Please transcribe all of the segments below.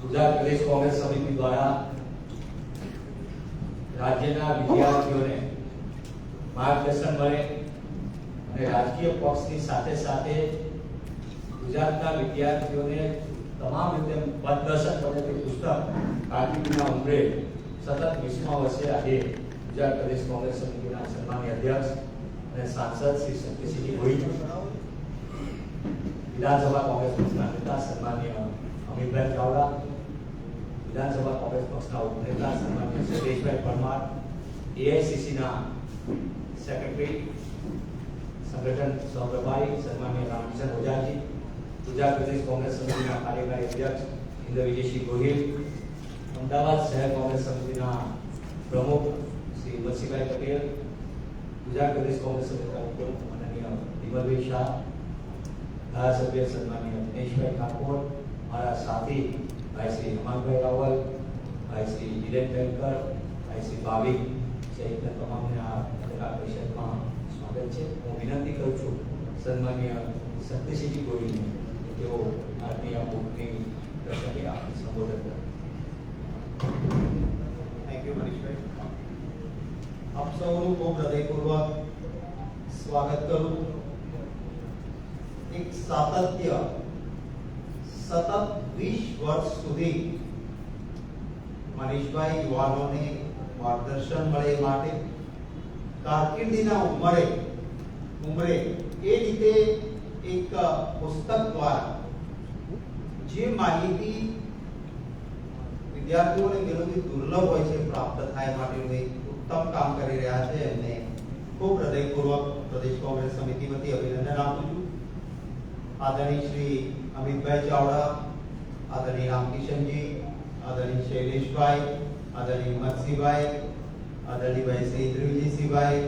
ગુજરાત પ્રદેશ કોંગ્રેસ સમિતિ દ્વારા રાજ્યના વિદ્યાર્થીઓને માર્ગદર્શન મળે અને રાજકીય પક્ષની સાથે સાથે ગુજરાતના વિદ્યાર્થીઓને તમામ રીતે પથદર્શન કરે તે પુસ્તક કારકિર્દીના ઉંમરે સતત 20મા વર્ષે આજે ગુજરાત પ્રદેશ કોંગ્રેસ સમિતિના સન્માનીય અધ્યક્ષ અને સાંસદ શ્રી શક્તિસિંહજી ગોહિલ, વિધાનસભા કોંગ્રેસ પક્ષના નેતા સન્માનીય અમિતભાઈ ચાવડા, વિધાનસભા કોંગ્રેસ પક્ષના ઉપનેતા સન્માનીય શૈલેષભાઈ પરમાર, એઆઈસીસીના સેક્રેટરી સંગઠન સહપ્રભારી સન્માનીય રામકિશન ઓઝાજી, ગુજરાત પ્રદેશ કોંગ્રેસ સમિતિના કાર્યકારી અધ્યક્ષ ઇન્દ્ર વિજયસિંહ ગોહિલ, અમદાવાદ શહેર કોંગ્રેસ સમિતિના પ્રમુખ શ્રી વસીભાઈ પટેલ, ગુજરાત પ્રદેશ કોંગ્રેસ સમિતિના ઉપપ્રમુખ માનનીય વિમલભાઈ શાહ, ધારાસભ્ય સન્માનીય દિનેશભાઈ ઠાકોર, મારા સાથી ભાઈ શ્રી હેમાંગભાઈ રાવલ, ભાઈ શ્રી જીલેન બેંકર, ભાઈ શ્રી ભાવિક સહિત તમામને આ પત્રકાર પરિષદમાં સ્વાગત છે. હું વિનંતી કરું છું સન્માનીય શક્તિસિંહજી ગોહિલને તેઓ આજની આ બુકની પ્રસંગે આપને સંબોધન કરે. થેન્ક યુ મનીષભાઈ. આપ સૌનું ખૂબ હૃદયપૂર્વક સ્વાગત કરું. એક સાતત્ય સતત 20 વર્ષ સુધી મનીષભાઈ યુવાનોને માર્ગદર્શન મળે માટે કારકિર્દીના ઉંમરે એ રીતે એક પુસ્તક દ્વારા જે માહિતી વિદ્યાર્થીઓને ઘણી દુર્લભ હોય છે પ્રાપ્ત થાય માટેનું એક ઉત્તમ કામ કરી રહ્યા છે. એમને ખૂબ હૃદયપૂર્વક પ્રદેશ કોંગ્રેસ સમિતિ વતી અભિનંદન આપું છું. આદરણીય શ્રી અમિતભાઈ ચાવડા, આદરણીય રામકિશનજી, આદરણીય શૈલેષભાઈ, આદરણીય હિંમતસિંહભાઈ, આદરણીય ભાઈ શ્રી ઇન્દ્રવિજયસિંહભાઈ,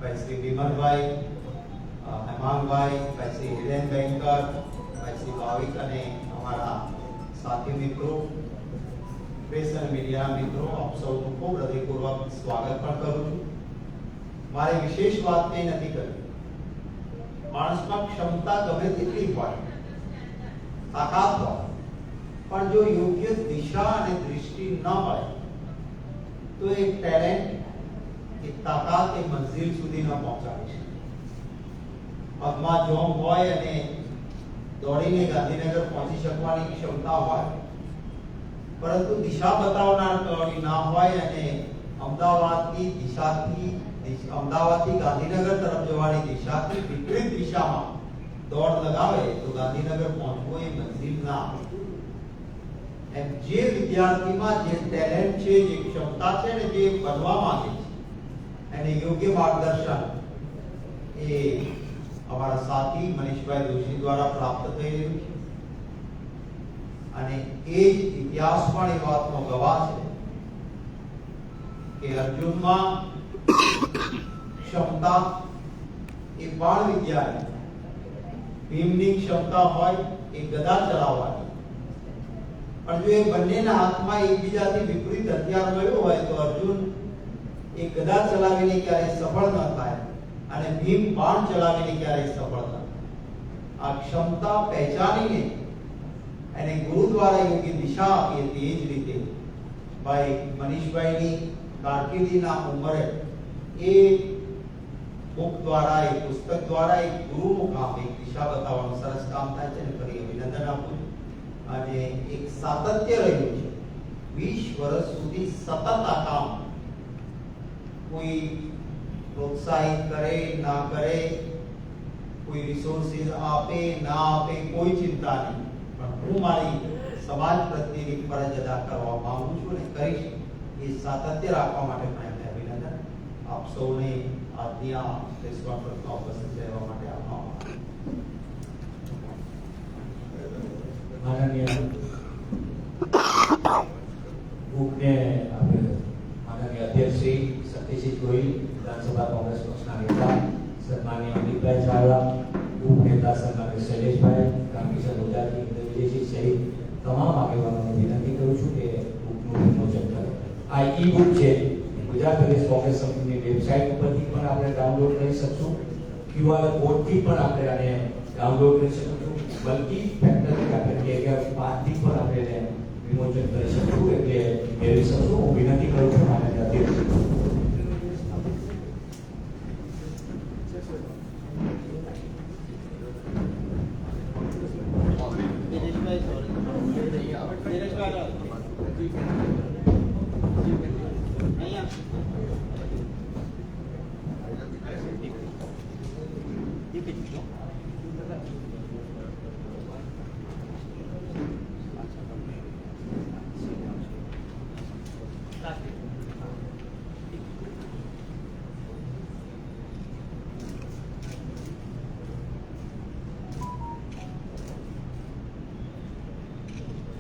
ભાઈ શ્રી વિમલભાઈ, હેમાંગભાઈ, ભાઈ શ્રી જીલેન બેંકર, ભાઈ શ્રી ભાવિક અને અમારા સાથી મિત્રો, પ્રેસ અને મીડિયા મિત્રો, આપ સૌનું ખૂબ હૃદયપૂર્વક સ્વાગત પણ કરું છું. મારે વિશેષ વાત કંઈ નથી કરવી. માણસમાં ક્ષમતા ગમે તેટલી હોય, તાકાત હોય, પણ જો યોગ્ય દિશા અને દૃષ્ટિ ન મળે તો એ ટેલેન્ટ, એ તાકાત એ મંજિલ સુધી ન પહોંચાડી શકે. પગમાં જોમ હોય અને દોડીને ગાંધીનગર પહોંચી શકવાની ક્ષમતા હોય, પરંતુ દિશા બતાવનાર કડી ના હોય અને અમદાવાદથી ગાંધીનગર તરફ જવાની દિશાથી વિપરીત દિશામાં દોડ લગાવે તો ગાંધીનગર પહોંચવું એ મંજિલ ના આવે. એમ જે વિદ્યાર્થીમાં જે ટેલેન્ટ છે, જે ક્ષમતા છે ને જે બનવા માંગે છે, એને યોગ્ય માર્ગદર્શન એ અમારા સાથી મનીષભાઈ જોશી દ્વારા પ્રાપ્ત થઈ રહ્યું છે. અને એ જ ઇતિહાસ પણ એ વાતનો ગવાહ છે કે અર્જુનમાં ક્ષમતા એ બાળ વિદ્યાની, ભીમની ક્ષમતા હોય એ ગદા ચલાવવાની, પણ જો એ બંનેના હાથમાં એકબીજાથી વિપરીત હથિયાર મળ્યું હોય તો અર્જુન એ ગદા ચલાવીને ક્યારેય સફળ ન થાય અને ભીમ બાણ ચલાવીને ક્યારેય સફળ ન થાય. આ ક્ષમતા પહેચાનીને અને ગુરુ દ્વારા યોગ્ય દિશા આપી હતી. એ જ રીતે ભાઈ મનીષભાઈની કારકિર્દીના ઉંમરે એ બુક દ્વારા, એ પુસ્તક દ્વારા એક ગુરુનું કામ, એક દિશા બતાવવાનું સરસ કામ થાય છે અને ફરી અભિનંદન આપું છું. અને એક સાતત્ય રહ્યું છે 20 વર્ષ સુધી સતત આ કામ. કોઈ પ્રોત્સાહિત કરે ના કરે, કોઈ રિસોર્સિસ આપે ના આપે, કોઈ ચિંતા નહીં, પણ હું મારી સમાજ પ્રત્યેની ફરજ અદા કરવા માંગુ છું અને કરીશ. એ સાતત્ય રાખવા માટે પણ એમને અભિનંદન. આપ સૌને આજની આ પ્રેસ કોન્ફરન્સમાં ઉપસ્થિત રહેવા માટે આપનો આભાર. માનનીય બુકને આપણે માનનીય અધ્યક્ષ શ્રી શક્તિસિંહ ગોહિલ, વિધાનસભા કોંગ્રેસ પક્ષના નેતા સન્માનીય અમિતભાઈ ચાવડા, ઉપનેતા સન્માનીય શૈલેષભાઈ, રામકિશન ઓઝાજી, ઇન્દ્ર વિજયસિંહ સહિત તમામ આગેવાનોને વિનંતી કરું છું કે બુકનું વિમોચન કરે. આ ઈ બુક છે, ગુજરાત પ્રદેશ કોંગ્રેસ સમિતિની વેબસાઇટ ઉપરથી પણ આપણે ડાઉનલોડ કરી શકશું, QR કોડથી પણ આપણે આને ડાઉનલોડ કરી શકશું, બલ્કि ફેક્ટરી આપણે 11/5 થી પણ આપણે વિમોચન વ્યક્ત કરી શકું એટલે મેળવી શકું. હું વિનંતી કરું છું માન્ય અધ્યક્ષ.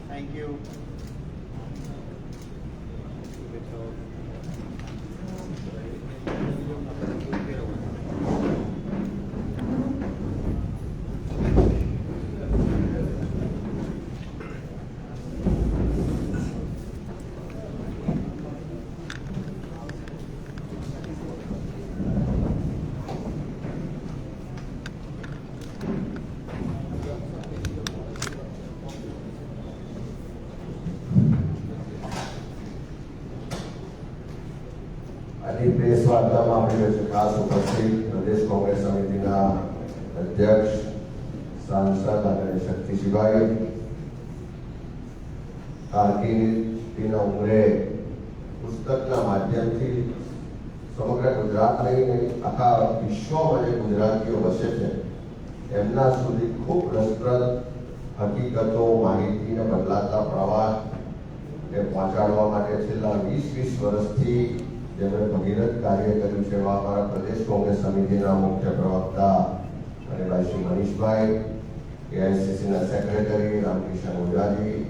Thank you. આજે પ્રેસ વાર્તામાં આપણી વચ્ચે ખાસ ઉપસ્થિત પ્રદેશ કોંગ્રેસ સમિતિના અધ્યક્ષ સાંસદ આદરણીય શક્તિસિંહભાઈ, કારકિર્દીના ઉંમરે પુસ્તકના માધ્યમથી સમગ્ર ગુજરાત લઈને આખા વિશ્વમાં જે ગુજરાતીઓ વસે છે એમના સુધી ખૂબ રસપ્રદ હકીકતો, માહિતીને બદલાતા પ્રવાહને પહોંચાડવા માટે છેલ્લા 20 વર્ષથી જેમણે ભગીરથ કાર્ય કર્યું છે એવા અમારા પ્રદેશ કોંગ્રેસ સમિતિના મુખ્ય પ્રવક્તા અને ભાઈ શ્રી મનીષભાઈ, એઆઈસીસીના સેક્રેટરી રામકિશન ઓઝાજી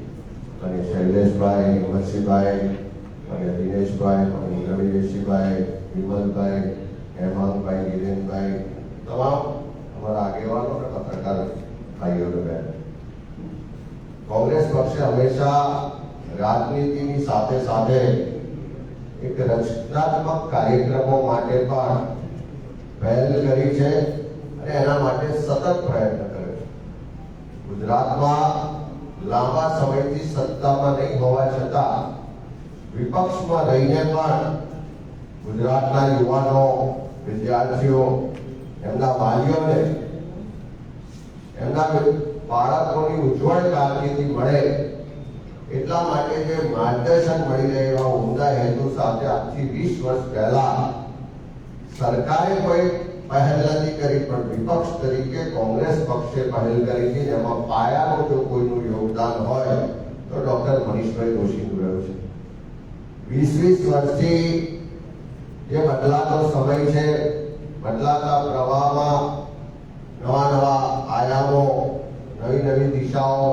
અને શૈલેષભાઈ, હિંમતસિંહભાઈ અને દિનેશભાઈ અને રવિશભાઈ, વિમલભાઈ, હેમાંગભાઈ, હિરેનભાઈ, તમામ અમારા આગેવાનો અને પત્રકાર ભાઈઓ અને બહેનો, કોંગ્રેસ પક્ષે હંમેશા રાજનીતિની સાથે સાથે એક રચનાત્મક કાર્યક્રમો માટે પણ પહેલ કરી છે અને એના માટે સતત પ્રયત્ન કર્યો છે. ગુજરાતમાં લાંબા સમયથી સત્તામાં નહીં હોવા છતાં વિપક્ષમાં રહીને પણ ગુજરાતના યુવાનો, વિદ્યાર્થીઓ, એમના વાલીઓને એમના બાળકોની ઉજ્જવળ કારકિર્દી મળે એટલા માટે જે માર્ગદર્શન મળી રહે એવા ઉમદા હેતુ સાથે આજથી 20 વર્ષ પહેલા સરકારે કોઈ પહેલ નથી કરી, પણ વિપક્ષ તરીકે કોંગ્રેસ પક્ષે પહેલ કરી હતી. એમાં પાયાનું જો કોઈનું યોગદાન હોય તો ડોક્ટર મનીષભાઈ દોશીનું રહ્યું છે. 20 વર્ષથી જે બદલાતો સમય છે, બદલાતા પ્રવાહમાં નવા આયામો, નવી દિશાઓ,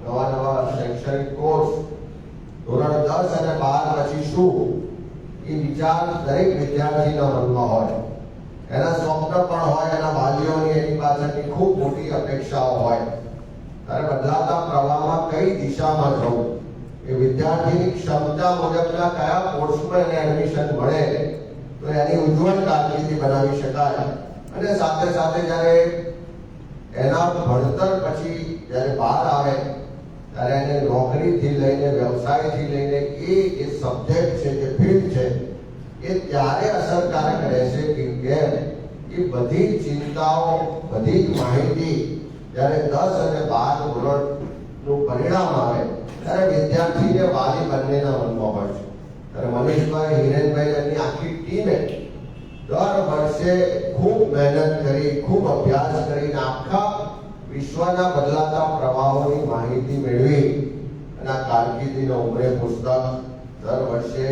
નવા શૈક્ષણિક કોર્સ, ધોરણ 10 અને 12 પછી શું એ વિચાર દરેક વિદ્યાર્થીના મનમાં હોય, એના સ્વપ્ન પણ હોય, એના વાલીઓની એની પાછળની ખૂબ મોટી અપેક્ષાઓ હોય. ત્યારે બદલાતા પ્રવાહમાં કઈ દિશામાં જવું, એ વિદ્યાર્થીની ક્ષમતા મુજબના કયા કોર્સમાં એને એડમિશન મળે તો એની ઉજ્જવળ કારકિર્દી બનાવી શકાય. અને સાથે સાથે જ્યારે એના ભણતર પછી જ્યારે બહાર આવે ત્યારે એને નોકરીથી લઈને, વ્યવસાયથી લઈને એ જે સબ્જેક્ટ છે, જે ફિલ્ડ છે, એ ત્યારે અસરકારક રહેશે કે કેમ એ બધી ચિંતાઓ, બધી જ માહિતી જ્યારે 10 અને 12 ધોરણનું પરિણામ આવે ત્યારે વિદ્યાર્થીને વાલી બંનેના મનમાં હોય છે. ત્યારે મનીષભાઈ, હિરેનભાઈ એમની આખી ટીમે દર વર્ષે ખૂબ મહેનત કરી, ખૂબ અભ્યાસ કરીને આખા વિશ્વના બદલાતા પ્રવાહોની માહિતી મેળવી અને આ કારકિર્દીનો ઉમરે પુસ્તક દર વર્ષે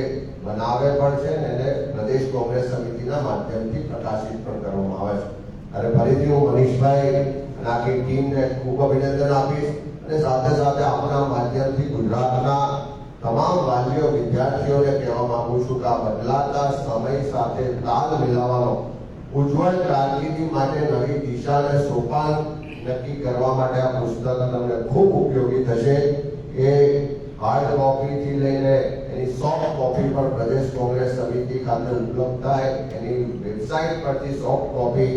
બનાવે પણ છે અને એને પ્રદેશ કોંગ્રેસ સમિતિના માધ્યમથી પ્રકાશિત પણ કરવામાં આવે છે. અને ફરીથી હું મનીષભાઈ અને આખી ટીમને ખૂબ અભિનંદન આપીશ અને સાથે સાથે આપણા માધ્યમથી ગુજરાતના તમામ વાલીઓ, વિદ્યાર્થીઓને કહેવા માંગુ છું કે આ બદલાતા સમય સાથે તાલ મિલાવવાનો, ઉજ્જવળ કારકિર્દી માટે નવી દિશા અને સોપાન નક્કી કરવા માટે આ પુસ્તક તમને ખૂબ ઉપયોગી થશે. એ હાર્ડ કોપીથી લઈને એની સોફ્ટ કોપી પણ પ્રદેશ કોંગ્રેસ સમિતિ ખાતે ઉપલબ્ધ થાય, એની વેબસાઇટ પરથી સોફ્ટ કોપી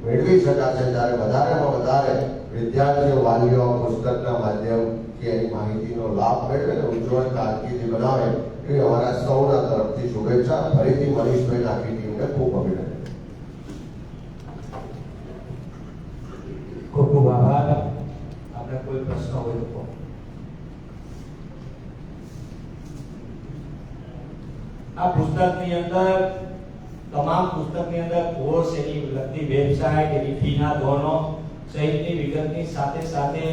મેળવી શકાશે. ત્યારે વધારેમાં વધારે વિદ્યાર્થીઓ વાલીઓ પુસ્તકના માધ્યમથી એની માહિતીનો લાભ મેળવે અને ઉજ્જવળ કારકિર્દી બનાવે એવી અમારા સૌના તરફથી શુભેચ્છા. ફરીથી મનીષભાઈ આખી ટીમને ખૂબ અભિનંદન. ખૂબ ખૂબ આભાર. આપણે કોઈ પ્રશ્ન હોય તો આ પુસ્તકની અંદર તમામ પુસ્તકની અંદર કોર્સ, એની લગતી વેબસાઇટ, એની ફીના ધોરણો સહિતની વિગતની સાથે સાથે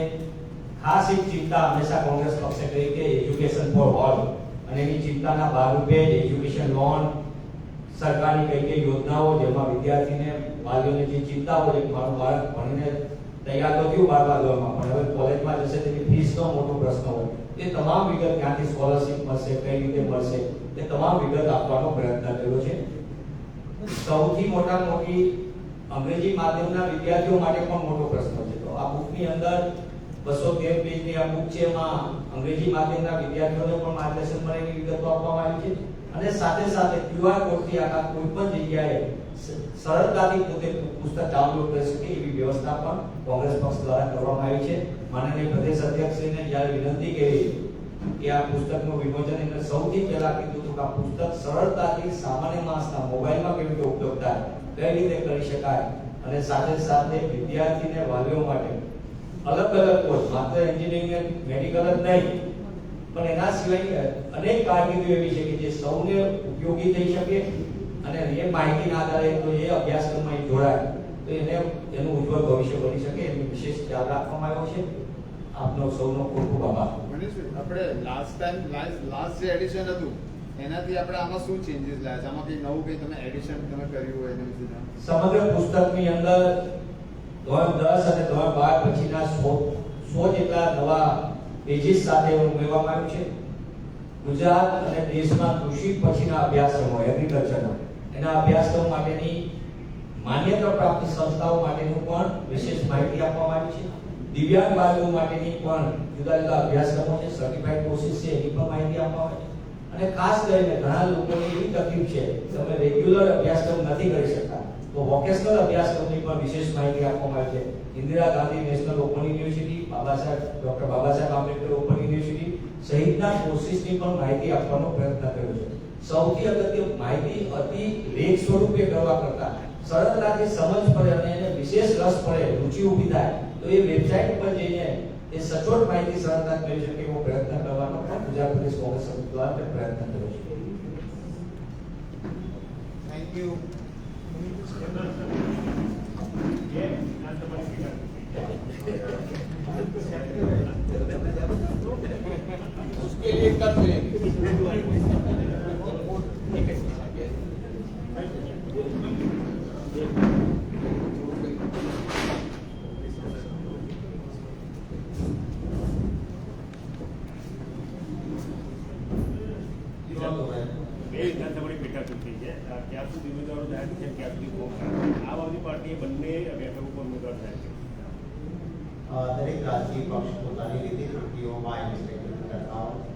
ખાસ એક ચિંતા હંમેશા કોંગ્રેસ પક્ષે કરી કે એજ્યુકેશન ફોર ઓલ, અને એની ચિંતાના ભાગરૂપે એજ્યુકેશન લોન, સરકારની કઈ કઈ યોજનાઓ જેમાં વિદ્યાર્થીને વાલીઓને જે ચિંતા હોય કે મારું બાળક ભણીને તૈયાર તો થયું 12મા ધોરણમાં, પણ હવે કોલેજમાં જશે તેની ફીસનો મોટો પ્રશ્ન હોય, એ તમામ વિગત ક્યાંથી સ્કોલરશિપ મળશે, કઈ રીતે મળશે, એ તમામ વિગત આપવાનો પ્રયત્ન કર્યો છે. સૌથી મોટી અંગ્રેજી માધ્યમના વિદ્યાર્થીઓ માટે પણ મોટો પ્રશ્ન છે. તો આ બુકની અંદર 213 પેજની આ બુક છે, એમાં અંગ્રેજી માધ્યમના વિદ્યાર્થીઓને પણ માર્ગદર્શન મળે એવી વિગતો આપવામાં આવી છે, અને સાથે સાથે QR કોડથી આખા કોઈ પણ જગ્યાએ સરળતાથી પોતે પુસ્તક ડાઉનલોડ કરી શકે એવી વ્યવસ્થા પણ કોંગ્રેસ પક્ષ દ્વારા કરવામાં આવી છે. માનનીય પ્રદેશ અધ્યક્ષશ્રીને જ્યારે વિનંતી કરી કે આ પુસ્તકનું વિમોચન, એને સૌથી પહેલા કીધું હતું કે આ પુસ્તક સરળતાથી સામાન્ય માણસના મોબાઈલમાં કેવી રીતે ઉપયોગ થાય, કઈ રીતે કરી શકાય, અને સાથે સાથે વિદ્યાર્થીને વાલીઓ માટે અલગ કોર્સ, માત્ર એન્જિનિયરિંગ મેડિકલ જ નહીં પણ એના સિવાય અનેક કારકિર્દીઓ એવી છે કે જે સૌને ઉપયોગી થઈ શકે, અને એ માહિતીના આધારે તો એ અભ્યાસક્રમમાં જોડાય તો એને એનું ઉજ્જવળ ભવિષ્ય બની શકે એનું વિશેષ ખ્યાલ રાખવામાં આવ્યો છે. આપનો સૌનો ખૂબ ખૂબ આભાર. આપણે લાસ્ટ જે એડિશન હતું એનાથી આપણે આમાં શું ચેન્જીસ લાવ્યા છે? આમાં કઈ નવું કઈ તમે એડિશન તમે કર્યું હોય એના વિશે જાણો. સમગ્ર પુસ્તકની અંદર ધોરણ 10 અને ધોરણ 12 પછીના 100 જેટલા નવા પેજીસ સાથે ઉમેરવામાં આવ્યું છે. ગુજરાત અને દેશમાં કૃષિ પછીના અભ્યાસક્રમો, એગ્રીકલ્ચરના એના અભ્યાસક્રમ માટેની માન્યતા પ્રાપ્ત સંસ્થાઓ માટેનું પણ વિશેષ માહિતી આપવામાં આવી છે. દિવ્યાંગ બાળકો માટેની પણ જુદા જુદા અભ્યાસક્રમો છે, સર્ટિફાઈડ કોર્સિસ છે, એની પણ માહિતી આપવામાં આવી છે. અને ખાસ કરીને ઘણા લોકોને એવી તકલીફ છે કે તમે રેગ્યુલર અભ્યાસક્રમ નથી કરી શકતા, તો વોકેશનલ અભ્યાસક્રમની પણ વિશેષ માહિતી આપવામાં આવી છે. Indira Gandhi national open university, doctor Baba Saheb Ambedkar open university સહિતના કોર્સિસની પણ માહિતી આપવાનો પ્રયત્ન કર્યો છે. સૌથી અગત્ય માહિતી અતિ લેખ સ્વરૂપે કરવા કરતા સરળતાથી સમજ પડે અને એને વિશેષ રસ પડે, રુચિ ઊભી થાય, તો એ વેબસાઇટ પર જઈને એ સચોટ માહિતી સરળતાથી મેળવી શકે એવો પ્રયત્ન કરવાનો પણ ગુજરાત પ્રદેશ કોંગ્રેસ સમિતિ દ્વારા પ્રયત્ન કર્યો છે. Thank you. उसके लिए कर વિધાનસભાની પેટા ચૂંટણી છે, ક્યાં સુધી ઉમેદવારો જાહેર છે, ક્યાં સુધી ભોગ આમ આદમી પાર્ટીએ બંને બેઠક ઉપર ઉમેદવાર જાહેર છે. દરેક રાજકીય પક્ષ પોતાની રીતે ચૂંટણીઓમાં એની કરતા હોય.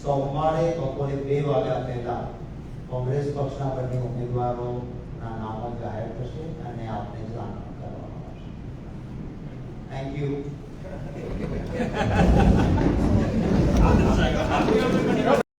સોમવારે બપોરે 2 વાગ્યા પહેલા કોંગ્રેસ પક્ષના બંને ઉમેદવારોના નામો જાહેર થશે અને આપને જાણ કરવામાં આવશે. Thank you.